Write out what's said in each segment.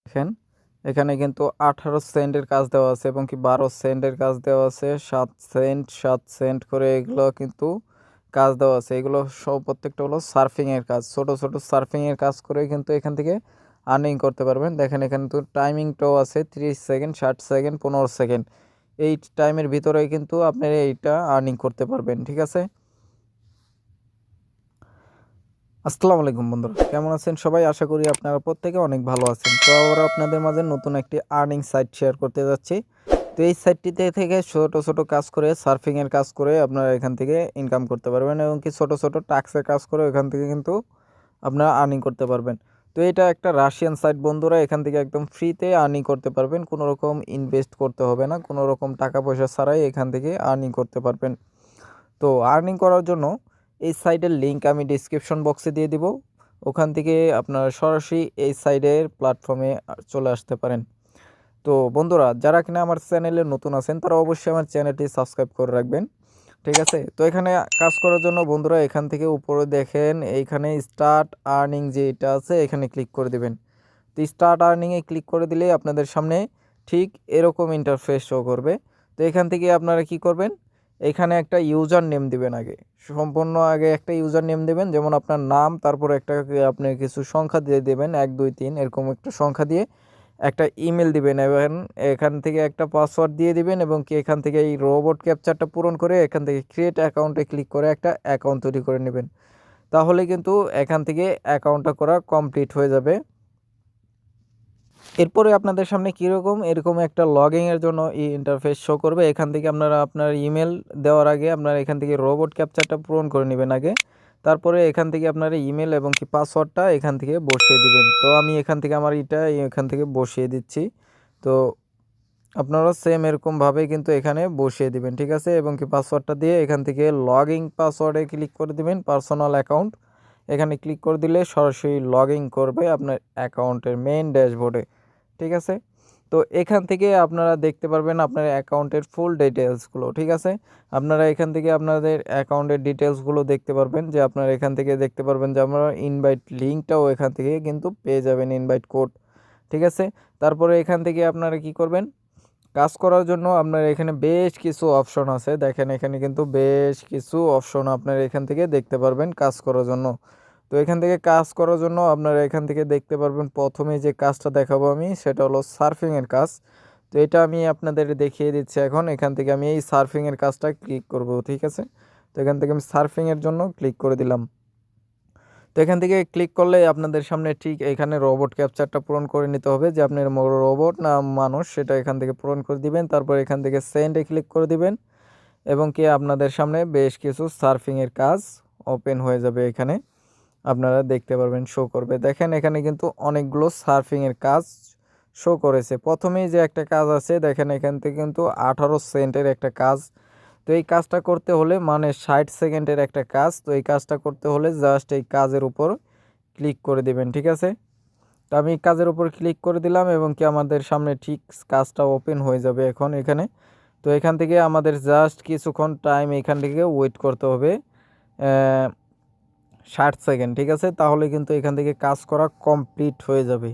দেখেন এখানে কিন্তু 18 সেন্টের কাজ দেওয়া আছে এবং কি 12 সেন্টের কাজ দেওয়া আছে, 7 সেন্ট করে এগুলো কিন্তু কাজ দেওয়া আছে। এগুলো সব প্রত্যেকটা হলো সার্ফিংয়ের কাজ, ছোট ছোট সার্ফিংয়ের কাজ করে কিন্তু এখান থেকে আর্নিং করতে পারবেন। দেখেন এখানে তো টাইমিংটাও আছে 30 সেকেন্ড, 60 সেকেন্ড, 15 সেকেন্ড। এই টাইমের ভিতরে কিন্তু আপনি এইটা আর্নিং করতে পারবেন, ঠিক আছে। আসসালামু আলাইকুম বন্ধুরা, কেমন আছেন সবাই? আশা করি আপনারা প্রত্যেকে অনেক ভালো আছেন। তো আবার আপনাদের মাঝে নতুন একটি আর্নিং সাইট শেয়ার করতে যাচ্ছি। তো এই সাইটটিতে থেকে ছোট ছোট কাজ করে, সার্ফিংয়ের কাজ করে আপনারা এখান থেকে ইনকাম করতে পারবেন এবং কি ছোট ছোট টাস্কের কাজ করে এখান থেকে কিন্তু আপনারা আর্নিং করতে পারবেন। তো এটা একটা রাশিয়ান সাইট বন্ধুরা, এখান থেকে একদম ফ্রিতে আর্নিং করতে পারবেন, কোনো রকম ইনভেস্ট করতে হবে না, কোনো রকম টাকা পয়সা ছাড়াই এখান থেকে আর্নিং করতে পারবেন। তো আর্নিং করার জন্য এই সাইটের লিঙ্ক আমি ডিসক্রিপশন বক্সে দিয়ে দিব, ওখান থেকে আপনারা সরাসরি এই সাইটের প্ল্যাটফর্মে চলে আসতে পারেন। তো বন্ধুরা, যারা কিনা আমার চ্যানেলে নতুন আছেন তারা অবশ্যই আমার চ্যানেলটি সাবস্ক্রাইব করে রাখবেন, ঠিক আছে। তো এখানে কাজ করার জন্য বন্ধুরা এখান থেকে উপরে দেখেন এইখানে স্টার্ট আর্নিং যে এটা আছে এখানে ক্লিক করে দিবেন। তো স্টার্ট আর্নিংয়ে ক্লিক করে দিলে আপনাদের সামনে ঠিক এরকম ইন্টারফেস শো করবে। তো এখান থেকে আপনারা কি করবেন, এখানে একটা ইউজার নেম দিবেন। সম্পূর্ণ আগে একটা ইউজার নেম দেবেন, যেমন আপনার নাম, তারপর একটা আপনি কিছু সংখ্যা দিয়ে দেবেন, 1 2 3 এরকম একটা সংখ্যা দিয়ে একটা ইমেল দিবেন এবং এখান থেকে একটা পাসওয়ার্ড দিয়ে দিবেন এবং কি এখান থেকে এই রোবট ক্যাপচারটা পূরণ করে এখান থেকে ক্রিয়েট অ্যাকাউন্টে ক্লিক করে একটা অ্যাকাউন্ট তৈরি করে নেবেন। তাহলে কিন্তু এখান থেকে অ্যাকাউন্টটা করা কমপ্লিট হয়ে যাবে। এরপরে আপনাদের সামনে কীরকম এরকম একটা লগইনের জন্য ইন্টারফেস শো করবে। এখান থেকে আপনারা আপনার ইমেল দেওয়ার আগে আপনারা এখান থেকে রোবট ক্যাপচারটা পূরণ করে নেবেন আগে, তারপরে এখান থেকে আপনারা ইমেল এবং কি পাসওয়ার্ডটা এখান থেকে বসিয়ে দিবেন। তো আমি এখান থেকে আমার এখান থেকে বসিয়ে দিচ্ছি। তো আপনারা সেম এরকমভাবে কিন্তু এখানে বসিয়ে দিবেন, ঠিক আছে। এবং কি পাসওয়ার্ডটা দিয়ে এখান থেকে লগইন পাসওয়ার্ডে ক্লিক করে দিবেন, পার্সোনাল অ্যাকাউন্ট এখানে ক্লিক করে দিলে সরাসরি লগইন করবে আপনার অ্যাকাউন্টের মেইন ড্যাশবোর্ডে, ঠিক আছে। তো এখান থেকে আপনারা দেখতে পারবেন আপনার অ্যাকাউন্টের ফুল ডিটেলসগুলো, ঠিক আছে। আপনারা এখান থেকে আপনাদের অ্যাকাউন্টের ডিটেলসগুলো দেখতে পারবেন, যে আপনারা এখান থেকে দেখতে পারবেন যে আমরা ইনভাইট লিঙ্কটাও এখান থেকে কিন্তু পেয়ে যাবেন, ইনভাইট কোড, ঠিক আছে। তারপরে এখান থেকে আপনারা কি করবেন, কাজ করার জন্য আপনার এখানে বেশ কিছু অপশন আছে। দেখেন এখানে কিন্তু বেশ কিছু অপশন আপনারা এখান থেকে দেখতে পারবেন কাজ করার জন্য। তো এখান থেকে কাজ করার জন্য আপনারা এখান থেকে দেখতে পারবেন, প্রথমে যে কাজটা দেখাবো আমি সেটা হলো সার্ফিংয়ের কাজ। তো এটা আমি আপনাদের দেখিয়ে দিচ্ছি এখন। এখান থেকে আমি এই সার্ফিংয়ের কাজটা ক্লিক করব, ঠিক আছে। তো এখান থেকে আমি সার্ফিংয়ের জন্য ক্লিক করে দিলাম। তো এখান থেকে ক্লিক করলে আপনাদের সামনে ঠিক এখানে রোবট ক্যাপচারটা পূরণ করে নিতে হবে, যে আপনার রোবট না মানুষ সেটা এখান থেকে পূরণ করে দিবেন। তারপর এখান থেকে সেন্ডে ক্লিক করে দিবেন এবং কি আপনাদের সামনে বেশ কিছু সার্ফিংয়ের কাজ ওপেন হয়ে যাবে। এখানে আপনারা দেখতে পারবেন, শো করবে। দেখেন এখানে কিন্তু অনেকগুলো সার্ফিংয়ের কাজ শো করেছে। প্রথমেই যে একটা কাজ আছে দেখেন এখান থেকে কিন্তু 18 সেন্টের একটা কাজ। তো এই কাজটা করতে হলে মানে 60 সেকেন্ডের একটা কাজ। তো এই কাজটা করতে হলে জাস্ট এই কাজের উপর ক্লিক করে দিবেন, ঠিক আছে। তো আমি কাজের উপর ক্লিক করে দিলাম এবং কি আমাদের সামনে ঠিক কাজটা ওপেন হয়ে যাবে এখন এখানে। তো এখান থেকে আমাদের জাস্ট কিছুক্ষণ টাইম এখান থেকে ওয়েট করতে হবে 60 সেকেন্ড, ঠিক আছে। তাহলে কিন্তু এখান থেকে কাজ করা কমপ্লিট হয়ে যাবে।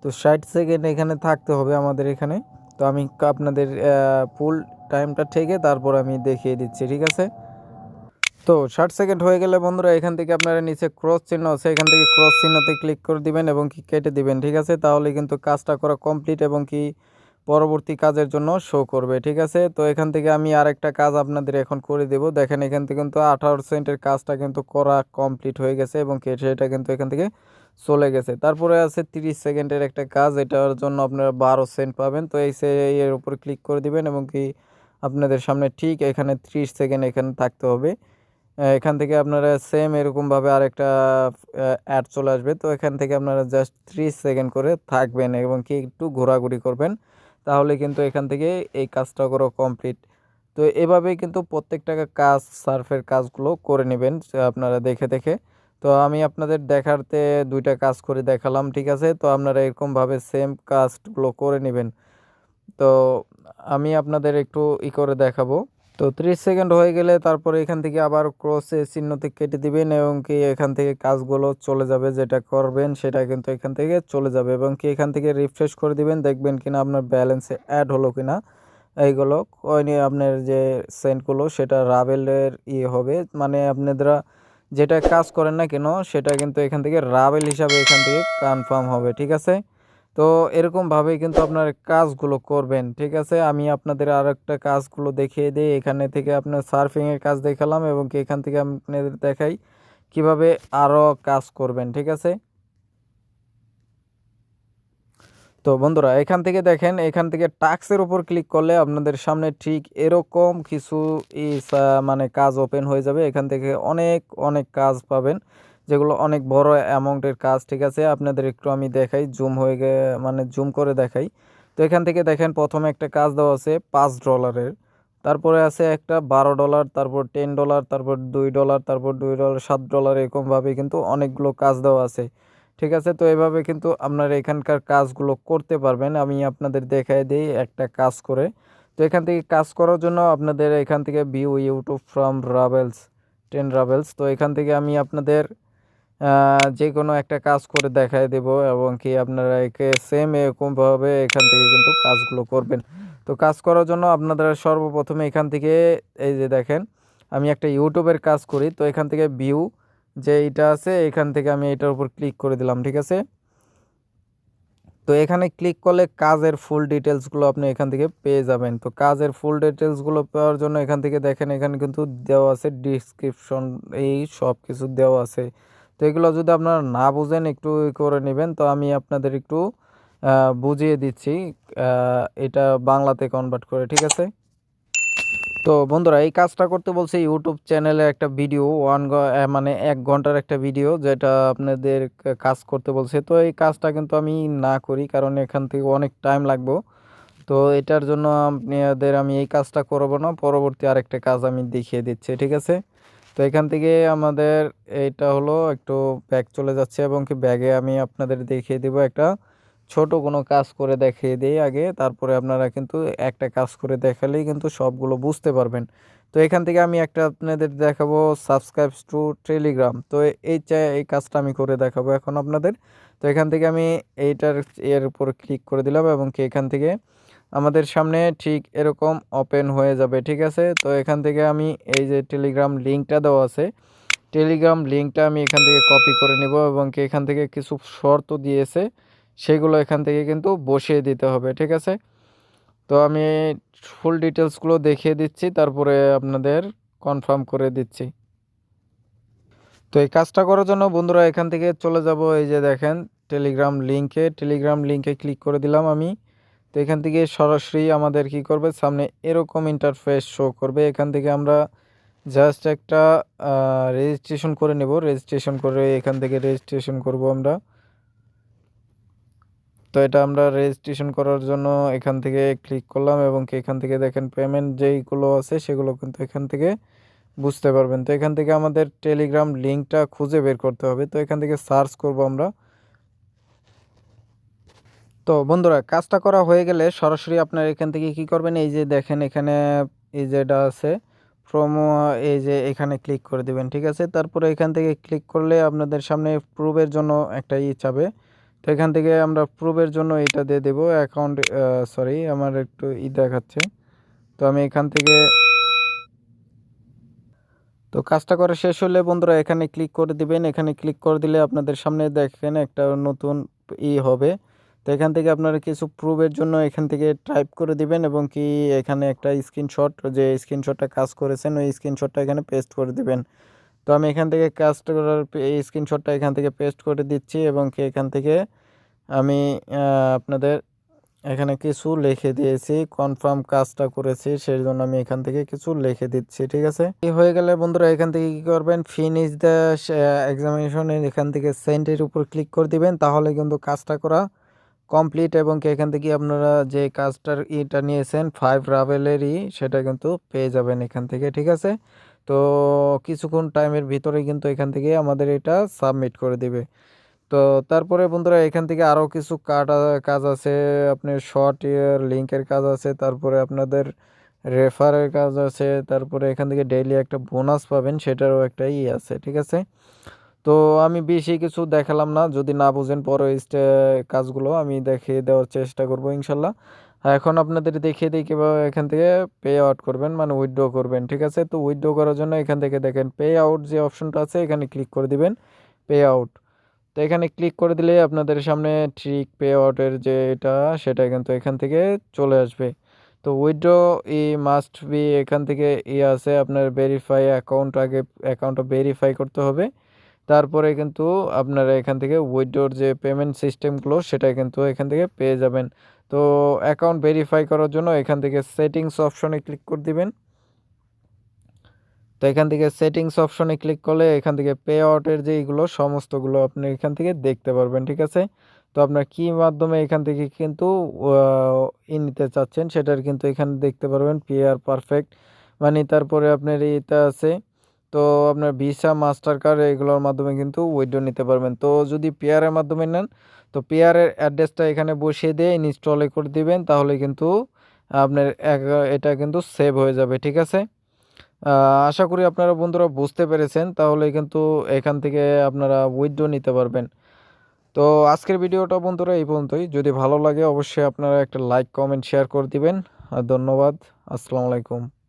তো 60 সেকেন্ড এখানে থাকতে হবে আমাদের এখানে। তো আমি আপনাদের ফুল টাইমটা থেকে তারপর আমি দেখিয়ে দিচ্ছি, ঠিক আছে। তো 60 সেকেন্ড হয়ে গেলে বন্ধুরা এখান থেকে আপনারা নিচে ক্রস চিহ্ন আছে, এখান থেকে ক্রস চিহ্নতে ক্লিক করে দিবেন এবং কি কেটে দিবেন, ঠিক আছে। তাহলে কিন্তু কাজটা করা কমপ্লিট এবং কি পরবর্তী কাজের জন্য শো করবে, ঠিক আছে। তো এখান থেকে আমি আরেকটা কাজ আপনাদের এখন করে দেব। দেখেন এখান থেকে কিন্তু 18 সেন্টের কাজটা কিন্তু করা কমপ্লিট হয়ে গেছে এবং সেটা কিন্তু এখান থেকে চলে গেছে। তারপরে আছে 30 সেকেন্ডের একটা কাজ, এটার জন্য আপনারা 12 সেন্ট পাবেন। তো এর উপর ক্লিক করে দিবেন এবং কি আপনাদের সামনে ঠিক এখানে 30 সেকেন্ড এখানে থাকতে হবে। এখান থেকে আপনারা সেম এরকমভাবে আরেকটা অ্যাড চলে আসবে। তো এখান থেকে আপনারা জাস্ট 30 সেকেন্ড করে থাকবেন এবং কি একটু ঘোরাঘুরি করবেন, তাহলে কিন্তু এখান থেকে এই কাজটা করা কমপ্লিট। তো এভাবেই কিন্তু প্রত্যেকটা কাজ সার্ফের কাজগুলো করে নেবেন আপনারা দেখে দেখে। তো আমি আপনাদের দেখাতে দুইটা কাজ করে দেখালাম, ঠিক আছে। তো আপনারা এরকমভাবে সেম কাজগুলো করে নেবেন। তো আমি আপনাদের একটু করে দেখাবো। তো তো 30 সেকেন্ড হয়ে গেলে তারপরে এখান থেকে আবার ক্রসে চিহ্নতে কেটে দিবেন এবং কি এখান থেকে কাজগুলো চলে যাবে, যেটা করবেন সেটা কিন্তু এখান থেকে চলে যাবে এবং কি এখান থেকে রিফ্রেশ করে দিবেন, দেখবেন কিনা আপনার ব্যালেন্সে অ্যাড হলো কিনা। এইগুলো কয়েনে আপনার যে সেন্টগুলো সেটা রাবেলের হবে, মানে আপনারা যেটা কাজ করেন না কেন সেটা কিন্তু এখান থেকে রাবেল হিসাবে এখান থেকে কনফার্ম হবে, ঠিক আছে। তো এরকমভাবেই কিন্তু আপনার কাজগুলো করবেন, ঠিক আছে। আমি আপনাদের আরেকটা কাজগুলো দেখিয়ে দিই। এখানে থেকে আপনার সার্ফিংয়ের কাজ দেখালাম এবং কি এখান থেকে আপনাদের দেখাই কিভাবে আরও কাজ করবেন, ঠিক আছে। তো বন্ধুরা এখান থেকে দেখেন, এখান থেকে টাস্কের উপর ক্লিক করলে আপনাদের সামনে ঠিক এরকম কিছু মানে কাজ ওপেন হয়ে যাবে। এখান থেকে অনেক অনেক কাজ পাবেন, যেগুলো অনেক বড় অ্যামাউন্টের কাজ, ঠিক আছে। আপনাদের একটু আমি দেখাই, জুম হয়ে মানে জুম করে দেখাই। তো এখান থেকে দেখেন প্রথমে একটা কাজ দেওয়া আছে $5, তারপরে আছে একটা $12, তারপর $10, তারপর $2, তারপর $2, $7 এরকমভাবে কিন্তু অনেকগুলো কাজ দেওয়া আছে, ঠিক আছে। তো এভাবে কিন্তু আপনারা এখানকার কাজগুলো করতে পারবেন। আমি আপনাদের দেখাই দিই একটা কাজ করে। তো এখান থেকে কাজ করার জন্য আপনাদের এখান থেকে ভিউ ইউটিউব ফ্রম রাভেলস 10 রাভেলস, তো এখান থেকে আমি আপনাদের যে কোনো একটা কাজ করে দেখাই দেব এবং কি আপনারা একে সেম এরকমভাবে এখান থেকে কিন্তু কাজগুলো করবেন। তো কাজ করার জন্য আপনারা সর্বপ্রথমে এখান থেকে এই যে দেখেন আমি একটা ইউটিউবের কাজ করি, তো এখান থেকে ভিউ যে এইটা আছে এখান থেকে আমি এটার উপর ক্লিক করে দিলাম, ঠিক আছে। তো এখানে ক্লিক করলে কাজের ফুল ডিটেলসগুলো আপনি এখান থেকে পেয়ে যাবেন। তো কাজের ফুল ডিটেলসগুলো পাওয়ার জন্য এখান থেকে দেখেন এখানে কিন্তু দেওয়া আছে ডিসক্রিপশন, এই সব কিছু দেওয়া আছে। তো এগুলো যদি আপনারা না বুঝেন একটু করে নেবেন। তো আমি আপনাদের একটু বুঝিয়ে দিচ্ছি এটা বাংলাতে কনভার্ট করে, ঠিক আছে। তো বন্ধুরা এই কাজটা করতে বলছে ইউটিউব চ্যানেলে একটা ভিডিও মানে 1 ঘন্টার একটা ভিডিও, যেটা আপনাদের কাজ করতে বলছে। তো এই কাজটা কিন্তু আমি না করি, কারণ এখান থেকে অনেক টাইম লাগবে। তো এটার জন্য আপনাদের আমি এই কাজটা করব না, পরবর্তী আরেকটা কাজ আমি দেখিয়ে দিচ্ছি, ঠিক আছে। তো এখান থেকে আমাদের এইটা হলো একটু ব্যাগ চলে যাচ্ছে এবং কি ব্যাগে আমি আপনাদের দেখিয়ে দেব একটা ছোট কোনো কাজ করে দেখিয়ে দিই আগে, তারপরে আপনারা কিন্তু একটা কাজ করে দেখালেই কিন্তু সবগুলো বুঝতে পারবেন। তো এখান থেকে আমি একটা আপনাদের দেখাবো সাবস্ক্রাইব টু টেলিগ্রাম। তো এই কাজটা আমি করে দেখাবো এখন আপনাদের। তো এখান থেকে আমি এইটার এর উপর ক্লিক করে দিলাম এবং কি এখান থেকে আমাদের সামনে ঠিক এরকম ওপেন হয়ে যাবে, ঠিক আছে। তো এখান থেকে আমি এই যে টেলিগ্রাম লিঙ্কটা দেওয়া আছে, টেলিগ্রাম লিঙ্কটা আমি এখান থেকে কপি করে নেব এবং কি এখান থেকে কিছু শর্ত দিয়েছে সেগুলো এখান থেকে কিন্তু বসিয়ে দিতে হবে, ঠিক আছে। তো আমি ফুল ডিটেলসগুলো দেখিয়ে দিচ্ছি, তারপরে আপনাদের কনফার্ম করে দিচ্ছি। তো এই কাজটা করার জন্য বন্ধুরা এখান থেকে চলে যাব, এই যে দেখেন টেলিগ্রাম লিঙ্কে ক্লিক করে দিলাম আমি। তো এখান থেকে সরাসরি আমাদের কি করবে, সামনে এরকম ইন্টারফেস শো করবে। এখান থেকে আমরা জাস্ট একটা রেজিস্ট্রেশন করে নেব, রেজিস্ট্রেশন করে এখান থেকে রেজিস্ট্রেশন করব আমরা। তো এটা আমরা রেজিস্ট্রেশন করার জন্য এখান থেকে ক্লিক করলাম এবং এখান থেকে দেখেন পেমেন্ট যেইগুলো আছে সেগুলো কিন্তু এখান থেকে বুঝতে পারবেন। তো এখান থেকে আমাদের টেলিগ্রাম লিঙ্কটা খুঁজে বের করতে হবে। তো এখান থেকে সার্চ করব আমরা। তো বন্ধুরা কাজটা করা হয়ে গেলে সরাসরি আপনার এখান থেকে কি করবেন, এই যে দেখেন এখানে এই যেটা আছে প্রোমো, এই যে এখানে ক্লিক করে দিবেন, ঠিক আছে। তারপরে এখান থেকে ক্লিক করলে আপনাদের সামনে প্রুফের জন্য একটা চাবে। তো এখান থেকে আমরা প্রুফের জন্য এটা দিয়ে দেবো অ্যাকাউন্ট, সরি আমার একটু দেখাচ্ছে। তো আমি এখান থেকে, তো কাজটা করা শেষ হলে বন্ধুরা এখানে ক্লিক করে দিবেন। এখানে ক্লিক করে দিলে আপনাদের সামনে দেখেন একটা নতুন হবে। তো এখান থেকে আপনারা কিছু প্রুফের জন্য এখান থেকে টাইপ করে দিবেন এবং কি এখানে একটা স্ক্রিনশট, যে স্ক্রিনশটটা কাজ করেছেন ওই স্ক্রিনশটটা এখানে পেস্ট করে দিবেন। তো আমি এখান থেকে কাজটা করার এই স্ক্রিনশটটা এখান থেকে পেস্ট করে দিচ্ছি এবং কি এখান থেকে আমি আপনাদের এখানে কিছু লিখে দিয়েছি, কনফার্ম কাজটা করেছি সেই জন্য আমি এখান থেকে কিছু লিখে দিচ্ছি, ঠিক আছে। এই হয়ে গেলে বন্ধুরা এখান থেকে কি করবেন, ফিনিশ দ্য এক্সামিনেশন, এখান থেকে সেন্ডের উপর ক্লিক করে দিবেন, তাহলে কিন্তু কাজটা করা কমপ্লিট এবং এখান থেকে আপনারা যে কাজটার নিয়েছেন 5 রাভেলেরই সেটা কিন্তু পেয়ে যাবেন এখান থেকে, ঠিক আছে। তো কিছুক্ষণ টাইমের ভিতরে কিন্তু এখান থেকে আমাদের এটা সাবমিট করে দিবে। তো তারপরে বন্ধুরা এখান থেকে আরও কিছু কাজ আছে, আপনার শর্ট লিঙ্কের কাজ আছে, তারপরে আপনাদের রেফারের কাজ আছে, তারপরে এখান থেকে ডেইলি একটা বোনাস পাবেন, সেটারও একটা আছে, ঠিক আছে। তো আমি বেশি কিছু দেখালাম না, যদি না বুঝেন পরে কাজগুলো আমি দেখিয়ে দেওয়ার চেষ্টা করব ইনশাল্লাহ। এখন আপনাদের দেখিয়ে দিই কীভাবে এখান থেকে পে আউট করবেন, মানে উইথড্র করবেন, ঠিক আছে। তো উইথড্র করার জন্য এখান থেকে দেখেন পে আউট যে অপশনটা আছে, এখানে ক্লিক করে দিবেন পে আউট। তো এখানে ক্লিক করে দিলে আপনাদের সামনে ঠিক পে আউটের যে এটা, সেটা কিন্তু এখান থেকে চলে আসবে। তো উইথড্র মাস্ট বি এখান থেকে আছে আপনার ভেরিফাই অ্যাকাউন্ট, আগে অ্যাকাউন্টটা ভেরিফাই করতে হবে, তারপরে কিন্তু আপনারা এখান থেকে উইথড্রর যে পেমেন্ট সিস্টেমগুলো সেটা কিন্তু এখান থেকে পেয়ে যাবেন। তো অ্যাকাউন্ট ভেরিফাই করার জন্য এখান থেকে সেটিংস অপশনে ক্লিক করে দিবেন। তো এখান থেকে সেটিংস অপশনে ক্লিক করলে এখান থেকে পে আউটের যে এইগুলো সমস্তগুলো আপনি এখান থেকে দেখতে পারবেন, ঠিক আছে। তো আপনার কী মাধ্যমে এখান থেকে কিন্তু নিতে চাচ্ছেন সেটার কিন্তু এখানে দেখতে পারবেন পিআর পারফেক্ট মানে, তারপরে আপনার এটা আছে। তো আপনার ভিসা মাস্টার কার্ড এগুলোর মাধ্যমে কিন্তু উইথড্র নিতে পারবেন। তো যদি পেয়ারের মাধ্যমে নেন, তো পেয়ারের অ্যাড্রেসটা এখানে বসিয়ে দিয়ে ইনস্টলে করে দিবেন, তাহলে কিন্তু আপনার এটা কিন্তু সেভ হয়ে যাবে, ঠিক আছে। আশা করি আপনারা বন্ধুরা বুঝতে পেরেছেন, তাহলে কিন্তু এখান থেকে আপনারা উইথড্র নিতে পারবেন। তো আজকের ভিডিওটা বন্ধুরা এই পর্যন্তই। যদি ভালো লাগে অবশ্যই আপনারা একটা লাইক কমেন্ট শেয়ার করে দিবেন। আর ধন্যবাদ। আসসালামু আলাইকুম।